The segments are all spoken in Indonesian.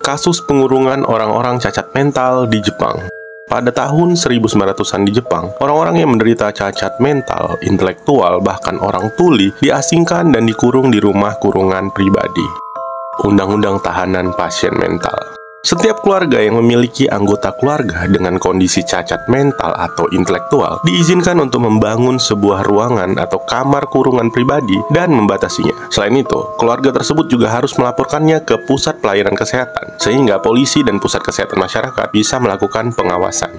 kasus pengurungan orang-orang cacat mental di Jepang. Pada tahun 1900-an di Jepang, orang-orang yang menderita cacat mental, intelektual, bahkan orang tuli diasingkan dan dikurung di rumah kurungan pribadi. Undang-undang tahanan pasien mental. Setiap keluarga yang memiliki anggota keluarga dengan kondisi cacat mental atau intelektual diizinkan untuk membangun sebuah ruangan atau kamar kurungan pribadi dan membatasinya. Selain itu, keluarga tersebut juga harus melaporkannya ke pusat pelayanan kesehatan, sehingga polisi dan pusat kesehatan masyarakat bisa melakukan pengawasan.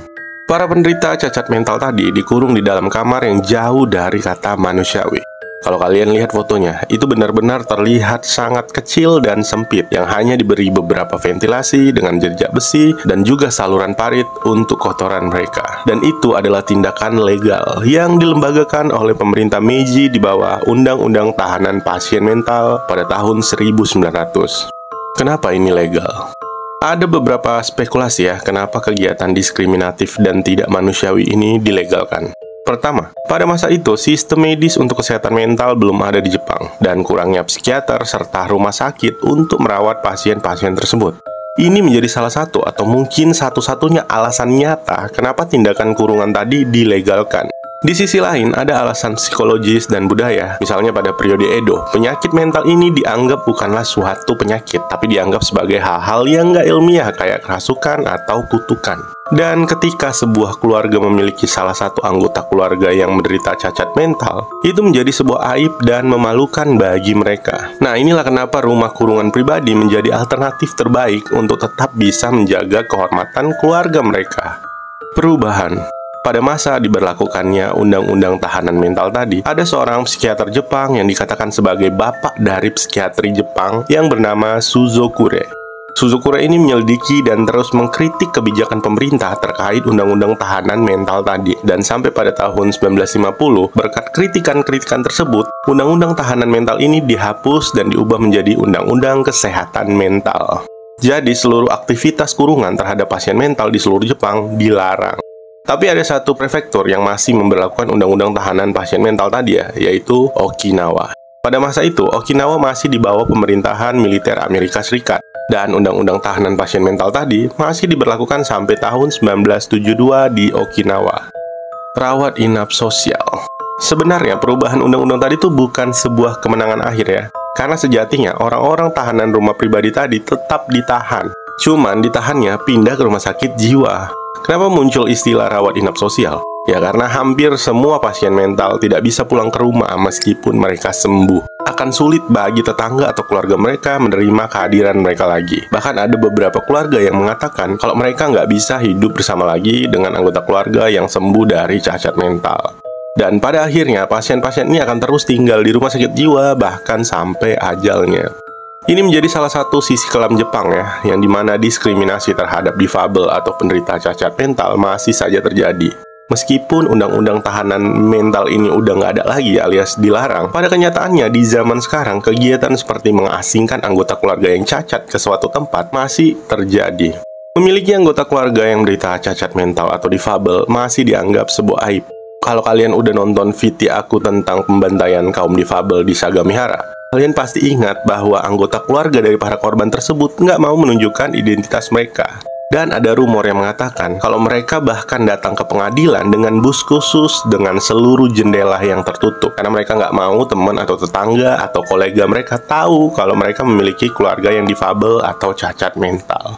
Para penderita cacat mental tadi dikurung di dalam kamar yang jauh dari kata manusiawi. Kalau kalian lihat fotonya, itu benar-benar terlihat sangat kecil dan sempit, yang hanya diberi beberapa ventilasi dengan jejak besi dan juga saluran parit untuk kotoran mereka. Dan itu adalah tindakan legal yang dilembagakan oleh pemerintah Meiji di bawah Undang-Undang Tahanan Pasien Mental pada tahun 1900. Kenapa ini legal? Ada beberapa spekulasi ya, kenapa kegiatan diskriminatif dan tidak manusiawi ini dilegalkan. Pertama, pada masa itu sistem medis untuk kesehatan mental belum ada di Jepang dan kurangnya psikiater serta rumah sakit untuk merawat pasien-pasien tersebut. Ini menjadi salah satu atau mungkin satu-satunya alasan nyata kenapa tindakan kurungan tadi dilegalkan. Di sisi lain, ada alasan psikologis dan budaya. Misalnya pada periode Edo, penyakit mental ini dianggap bukanlah suatu penyakit, tapi dianggap sebagai hal-hal yang nggak ilmiah kayak kerasukan atau kutukan. Dan ketika sebuah keluarga memiliki salah satu anggota keluarga yang menderita cacat mental, itu menjadi sebuah aib dan memalukan bagi mereka. Nah, inilah kenapa rumah kurungan pribadi menjadi alternatif terbaik untuk tetap bisa menjaga kehormatan keluarga mereka. Perubahan. Pada masa diberlakukannya Undang-Undang Tahanan Mental tadi, ada seorang psikiater Jepang yang dikatakan sebagai bapak dari psikiatri Jepang yang bernama Suzokure. Suzokure ini menyelidiki dan terus mengkritik kebijakan pemerintah terkait Undang-Undang Tahanan Mental tadi. Dan sampai pada tahun 1950, berkat kritikan-kritikan tersebut, Undang-Undang Tahanan Mental ini dihapus dan diubah menjadi Undang-Undang Kesehatan Mental. Jadi seluruh aktivitas kurungan terhadap pasien mental di seluruh Jepang dilarang. Tapi ada satu prefektur yang masih memberlakukan Undang-Undang Tahanan Pasien Mental tadi ya, yaitu Okinawa. Pada masa itu, Okinawa masih di bawah pemerintahan militer Amerika Serikat. Dan Undang-Undang Tahanan Pasien Mental tadi masih diberlakukan sampai tahun 1972 di Okinawa. Rawat inap sosial. Sebenarnya perubahan undang-undang tadi itu bukan sebuah kemenangan akhir ya. Karena sejatinya orang-orang tahanan rumah pribadi tadi tetap ditahan. Cuman ditahannya pindah ke rumah sakit jiwa. Kenapa muncul istilah rawat inap sosial? Ya karena hampir semua pasien mental tidak bisa pulang ke rumah meskipun mereka sembuh. Akan sulit bagi tetangga atau keluarga mereka menerima kehadiran mereka lagi. Bahkan ada beberapa keluarga yang mengatakan kalau mereka nggak bisa hidup bersama lagi dengan anggota keluarga yang sembuh dari cacat mental. Dan pada akhirnya pasien-pasien ini akan terus tinggal di rumah sakit jiwa bahkan sampai ajalnya. Ini menjadi salah satu sisi kelam Jepang ya, yang dimana diskriminasi terhadap difabel atau penderita cacat mental masih saja terjadi. Meskipun undang-undang tahanan mental ini udah nggak ada lagi alias dilarang, pada kenyataannya di zaman sekarang kegiatan seperti mengasingkan anggota keluarga yang cacat ke suatu tempat masih terjadi. Memiliki anggota keluarga yang menderita cacat mental atau difabel masih dianggap sebuah aib. Kalau kalian udah nonton VT aku tentang pembantaian kaum difabel di Sagamihara, kalian pasti ingat bahwa anggota keluarga dari para korban tersebut nggak mau menunjukkan identitas mereka. Dan ada rumor yang mengatakan kalau mereka bahkan datang ke pengadilan dengan bus khusus dengan seluruh jendela yang tertutup. Karena mereka nggak mau teman atau tetangga atau kolega mereka tahu kalau mereka memiliki keluarga yang difabel atau cacat mental.